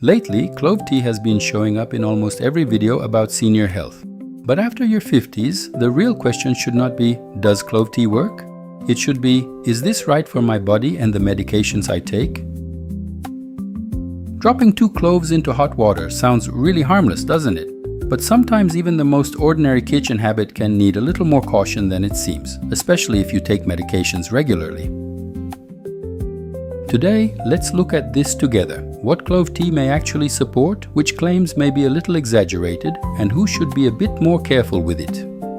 Lately, clove tea has been showing up in almost every video about senior health. But after your 50s, the real question should not be, does clove tea work? It should be, is this right for my body and the medications I take? Dropping 2 cloves into hot water sounds really harmless, doesn't it? But sometimes even the most ordinary kitchen habit can need a little more caution than it seems, especially if you take medications regularly. Today, let's look at this together. What clove tea may actually support, which claims may be a little exaggerated, and who should be a bit more careful with it.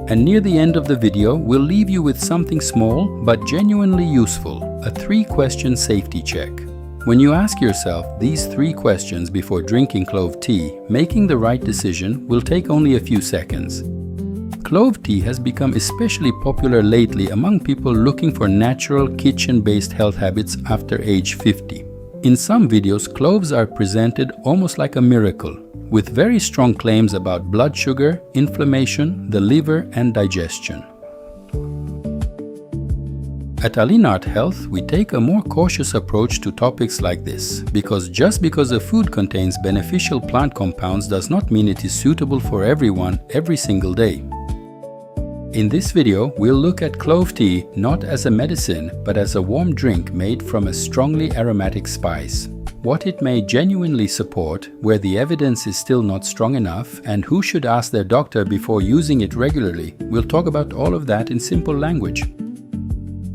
And near the end of the video, we'll leave you with something small but genuinely useful, a 3-question safety check. When you ask yourself these 3 questions before drinking clove tea, making the right decision will take only a few seconds. Clove tea has become especially popular lately among people looking for natural kitchen-based health habits after age 50. In some videos, cloves are presented almost like a miracle, with very strong claims about blood sugar, inflammation, the liver, and digestion. At Alinart Health, we take a more cautious approach to topics like this, because just because a food contains beneficial plant compounds does not mean it is suitable for everyone every single day. In this video, we'll look at clove tea not as a medicine, but as a warm drink made from a strongly aromatic spice. What it may genuinely support, where the evidence is still not strong enough, and who should ask their doctor before using it regularly. We'll talk about all of that in simple language.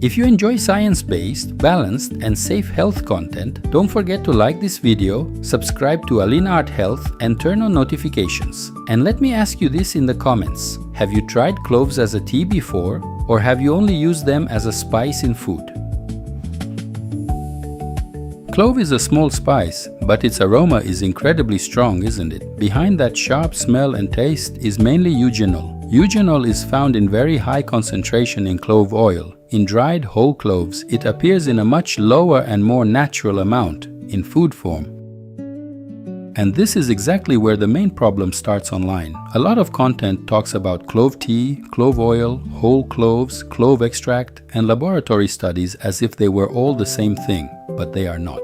If you enjoy science-based, balanced, and safe health content, don't forget to like this video, subscribe to Alinart Health, and turn on notifications. And let me ask you this in the comments. Have you tried cloves as a tea before, or have you only used them as a spice in food? Clove is a small spice, but its aroma is incredibly strong, isn't it? Behind that sharp smell and taste is mainly eugenol. Eugenol is found in very high concentration in clove oil. In dried whole cloves, it appears in a much lower and more natural amount, in food form. And this is exactly where the main problem starts online. A lot of content talks about clove tea, clove oil, whole cloves, clove extract, and laboratory studies as if they were all the same thing, but they are not.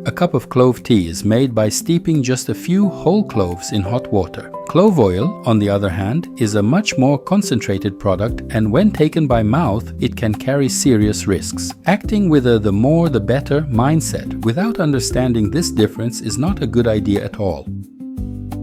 A cup of clove tea is made by steeping just a few whole cloves in hot water. Clove oil, on the other hand, is a much more concentrated product, and when taken by mouth, it can carry serious risks. Acting with a the more the better mindset without understanding this difference is not a good idea at all.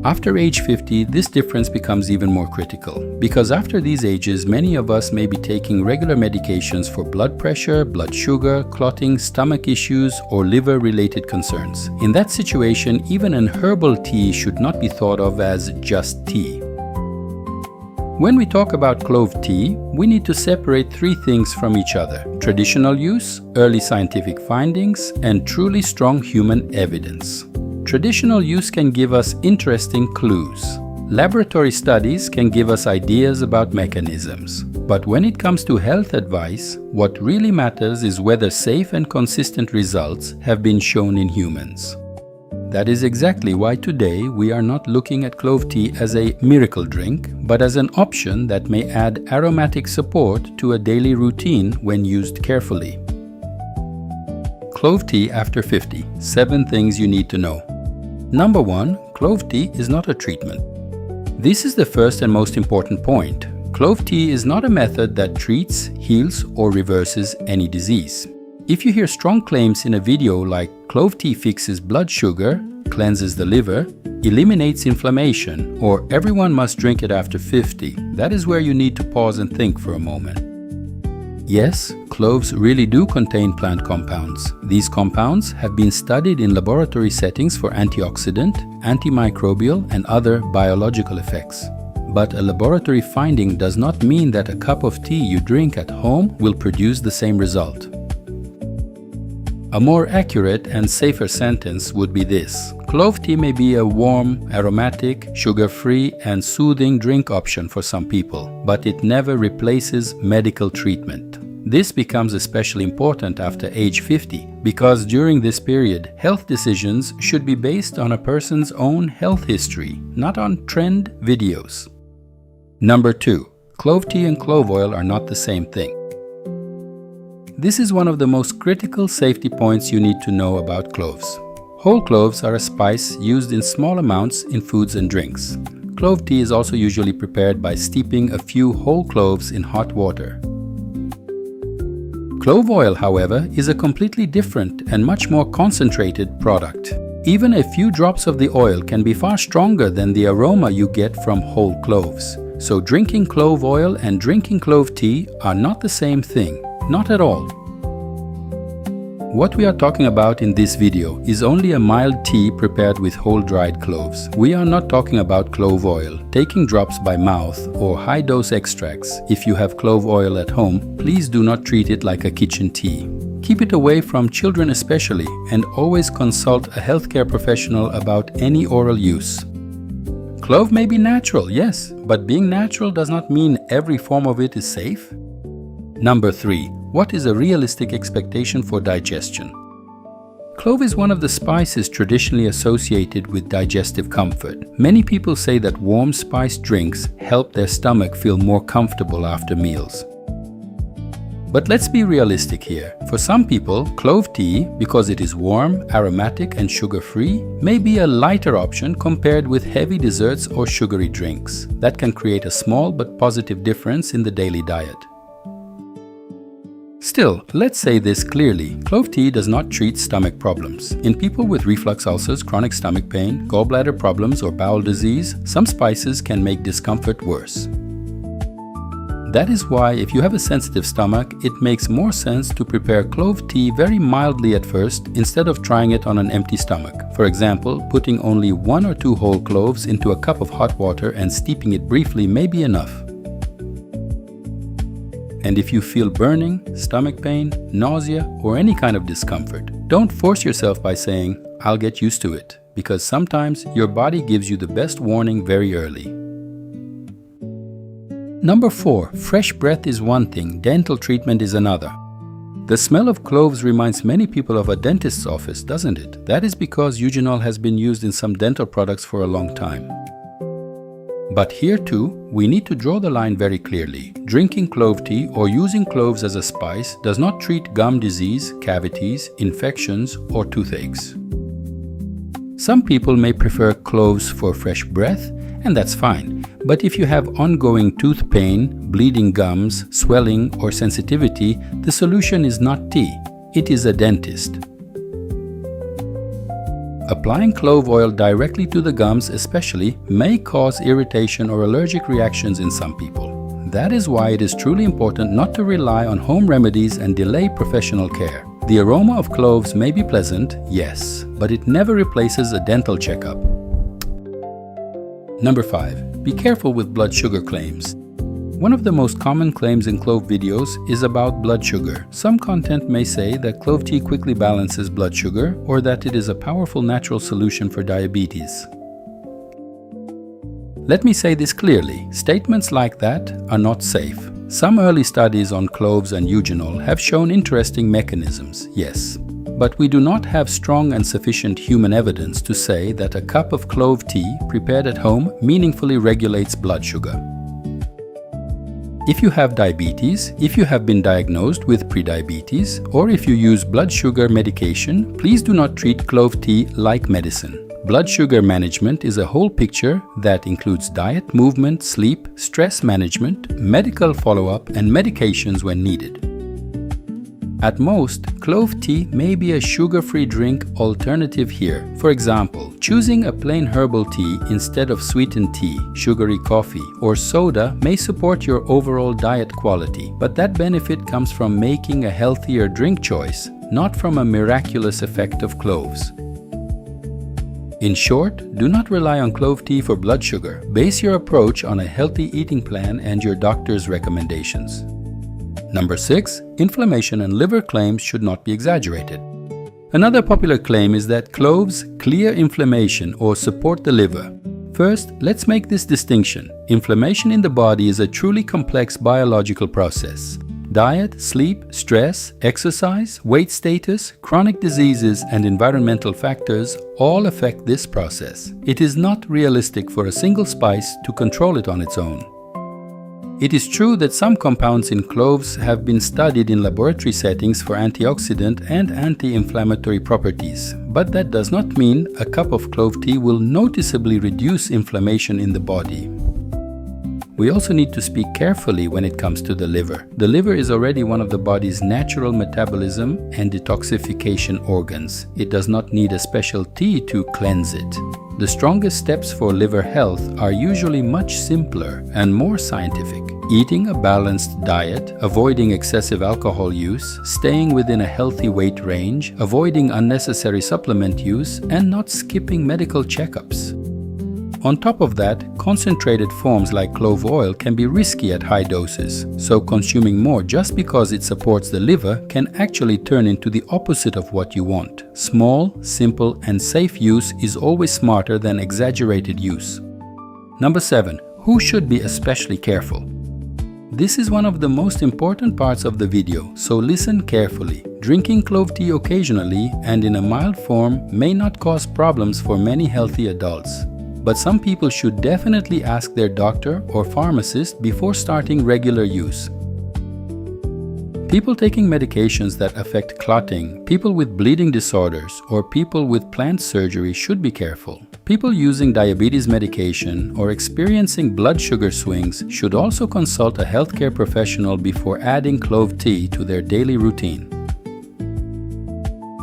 After age 50, this difference becomes even more critical, because after these ages, many of us may be taking regular medications for blood pressure, blood sugar, clotting, stomach issues, or liver-related concerns. In that situation, even an herbal tea should not be thought of as just tea. When we talk about clove tea, we need to separate 3 things from each other: traditional use, early scientific findings, and truly strong human evidence. Traditional use can give us interesting clues. Laboratory studies can give us ideas about mechanisms. But when it comes to health advice, what really matters is whether safe and consistent results have been shown in humans. That is exactly why today we are not looking at clove tea as a miracle drink, but as an option that may add aromatic support to a daily routine when used carefully. Clove tea after 50. 7 things you need to know. Number 1. Clove tea is not a treatment. This is the first and most important point. Clove tea is not a method that treats, heals, or reverses any disease. If you hear strong claims in a video like clove tea fixes blood sugar, cleanses the liver, eliminates inflammation, or everyone must drink it after 50, that is where you need to pause and think for a moment. Yes, cloves really do contain plant compounds. These compounds have been studied in laboratory settings for antioxidant, antimicrobial, and other biological effects. But a laboratory finding does not mean that a cup of tea you drink at home will produce the same result. A more accurate and safer sentence would be this: clove tea may be a warm, aromatic, sugar-free, and soothing drink option for some people, but it never replaces medical treatment. This becomes especially important after age 50, because during this period, health decisions should be based on a person's own health history, not on trend videos. Number 2. Clove tea and clove oil are not the same thing. This is one of the most critical safety points you need to know about cloves. Whole cloves are a spice used in small amounts in foods and drinks. Clove tea is also usually prepared by steeping a few whole cloves in hot water. Clove oil, however, is a completely different and much more concentrated product. Even a few drops of the oil can be far stronger than the aroma you get from whole cloves. So drinking clove oil and drinking clove tea are not the same thing, not at all. What we are talking about in this video is only a mild tea prepared with whole dried cloves. We are not talking about clove oil, taking drops by mouth, or high-dose extracts. If you have clove oil at home, please do not treat it like a kitchen tea. Keep it away from children especially, and always consult a healthcare professional about any oral use. Clove may be natural, yes, but being natural does not mean every form of it is safe. Number 3. What is a realistic expectation for digestion? Clove is one of the spices traditionally associated with digestive comfort. Many people say that warm spiced drinks help their stomach feel more comfortable after meals. But let's be realistic here. For some people, clove tea, because it is warm, aromatic and sugar-free, may be a lighter option compared with heavy desserts or sugary drinks. That can create a small but positive difference in the daily diet. Still, let's say this clearly, clove tea does not treat stomach problems. In people with reflux ulcers, chronic stomach pain, gallbladder problems or bowel disease, some spices can make discomfort worse. That is why if you have a sensitive stomach, it makes more sense to prepare clove tea very mildly at first instead of trying it on an empty stomach. For example, putting only 1 or 2 whole cloves into a cup of hot water and steeping it briefly may be enough. And if you feel burning, stomach pain, nausea, or any kind of discomfort, don't force yourself by saying, "I'll get used to it," because sometimes your body gives you the best warning very early. Number 4. Fresh breath is one thing, dental treatment is another. The smell of cloves reminds many people of a dentist's office, doesn't it? That is because eugenol has been used in some dental products for a long time. But here too, we need to draw the line very clearly. Drinking clove tea or using cloves as a spice does not treat gum disease, cavities, infections, or toothaches. Some people may prefer cloves for fresh breath, and that's fine. But if you have ongoing tooth pain, bleeding gums, swelling, or sensitivity, the solution is not tea. It is a dentist. Applying clove oil directly to the gums especially may cause irritation or allergic reactions in some people. That is why it is truly important not to rely on home remedies and delay professional care. The aroma of cloves may be pleasant, yes, but it never replaces a dental checkup. Number 5. Be careful with blood sugar claims. One of the most common claims in clove videos is about blood sugar. Some content may say that clove tea quickly balances blood sugar or that it is a powerful natural solution for diabetes. Let me say this clearly, statements like that are not safe. Some early studies on cloves and eugenol have shown interesting mechanisms, yes. But we do not have strong and sufficient human evidence to say that a cup of clove tea prepared at home meaningfully regulates blood sugar. If you have diabetes, if you have been diagnosed with prediabetes, or if you use blood sugar medication, please do not treat clove tea like medicine. Blood sugar management is a whole picture that includes diet, movement, sleep, stress management, medical follow-up, and medications when needed. At most, clove tea may be a sugar-free drink alternative here. For example, choosing a plain herbal tea instead of sweetened tea, sugary coffee, or soda may support your overall diet quality, but that benefit comes from making a healthier drink choice, not from a miraculous effect of cloves. In short, do not rely on clove tea for blood sugar. Base your approach on a healthy eating plan and your doctor's recommendations. Number 6. Inflammation and liver claims should not be exaggerated. Another popular claim is that cloves clear inflammation or support the liver. First, let's make this distinction. Inflammation in the body is a truly complex biological process. Diet, sleep, stress, exercise, weight status, chronic diseases, and environmental factors all affect this process. It is not realistic for a single spice to control it on its own. It is true that some compounds in cloves have been studied in laboratory settings for antioxidant and anti-inflammatory properties, but that does not mean a cup of clove tea will noticeably reduce inflammation in the body. We also need to speak carefully when it comes to the liver. The liver is already one of the body's natural metabolism and detoxification organs. It does not need a special tea to cleanse it. The strongest steps for liver health are usually much simpler and more scientific. Eating a balanced diet, avoiding excessive alcohol use, staying within a healthy weight range, avoiding unnecessary supplement use, and not skipping medical checkups. On top of that, concentrated forms like clove oil can be risky at high doses, so consuming more just because it supports the liver can actually turn into the opposite of what you want. Small, simple, and safe use is always smarter than exaggerated use. Number 7. Who should be especially careful? This is one of the most important parts of the video, so listen carefully. Drinking clove tea occasionally and in a mild form may not cause problems for many healthy adults. But some people should definitely ask their doctor or pharmacist before starting regular use. People taking medications that affect clotting, people with bleeding disorders, or people with plant surgery should be careful. People using diabetes medication or experiencing blood sugar swings should also consult a healthcare professional before adding clove tea to their daily routine.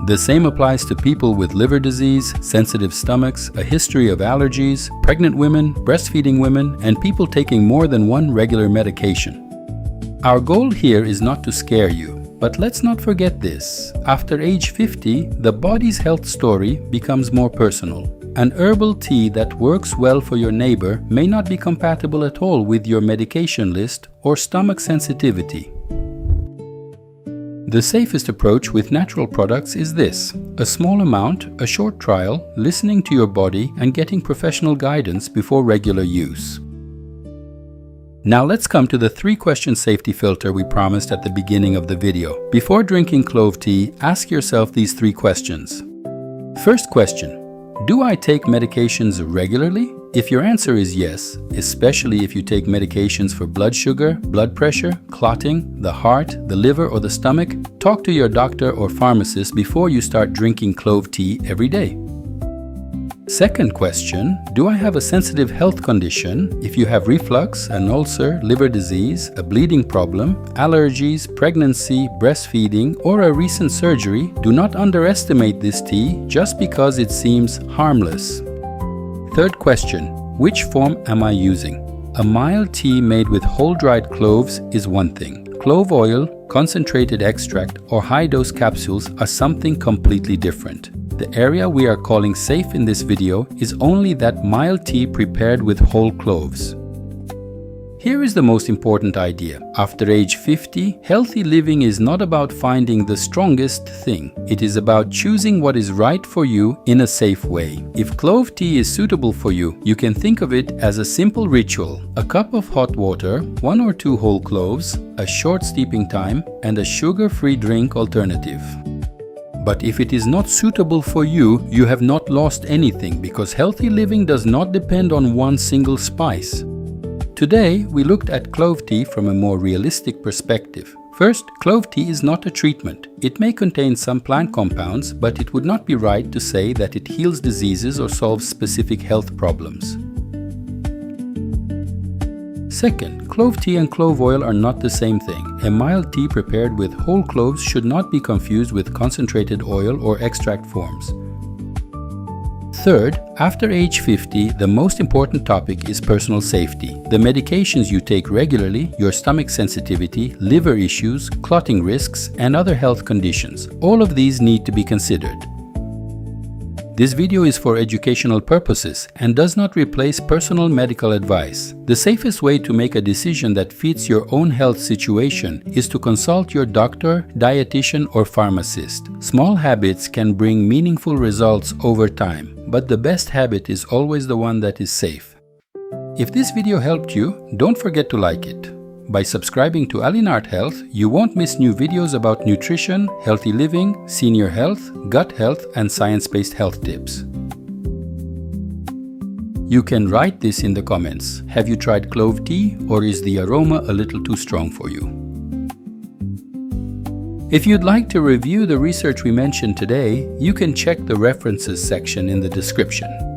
The same applies to people with liver disease, sensitive stomachs, a history of allergies, pregnant women, breastfeeding women, and people taking more than one regular medication. Our goal here is not to scare you, but let's not forget this. After age 50, the body's health story becomes more personal. An herbal tea that works well for your neighbor may not be compatible at all with your medication list or stomach sensitivity. The safest approach with natural products is this: a small amount, a short trial, listening to your body, and getting professional guidance before regular use. Now let's come to the 3-question safety filter we promised at the beginning of the video. Before drinking clove tea, ask yourself these 3 questions. First question: do I take medications regularly? If your answer is yes, especially if you take medications for blood sugar, blood pressure, clotting, the heart, the liver, or the stomach, talk to your doctor or pharmacist before you start drinking clove tea every day. Second question: do I have a sensitive health condition? If you have reflux, an ulcer, liver disease, a bleeding problem, allergies, pregnancy, breastfeeding, or a recent surgery, do not underestimate this tea just because it seems harmless. Third question: which form am I using? A mild tea made with whole dried cloves is one thing. Clove oil, concentrated extract, or high-dose capsules are something completely different. The area we are calling safe in this video is only that mild tea prepared with whole cloves. Here is the most important idea. After age 50, healthy living is not about finding the strongest thing. It is about choosing what is right for you in a safe way. If clove tea is suitable for you, you can think of it as a simple ritual. A cup of hot water, 1 or 2 whole cloves, a short steeping time, and a sugar-free drink alternative. But if it is not suitable for you, you have not lost anything, because healthy living does not depend on one single spice. Today, we looked at clove tea from a more realistic perspective. First, clove tea is not a treatment. It may contain some plant compounds, but it would not be right to say that it heals diseases or solves specific health problems. Second, clove tea and clove oil are not the same thing. A mild tea prepared with whole cloves should not be confused with concentrated oil or extract forms. Third, after age 50, the most important topic is personal safety. The medications you take regularly, your stomach sensitivity, liver issues, clotting risks, and other health conditions. All of these need to be considered. This video is for educational purposes and does not replace personal medical advice. The safest way to make a decision that fits your own health situation is to consult your doctor, dietitian, or pharmacist. Small habits can bring meaningful results over time, but the best habit is always the one that is safe. If this video helped you, don't forget to like it. By subscribing to Alinart Health, you won't miss new videos about nutrition, healthy living, senior health, gut health, and science-based health tips. You can write this in the comments. Have you tried clove tea, or is the aroma a little too strong for you? If you'd like to review the research we mentioned today, you can check the references section in the description.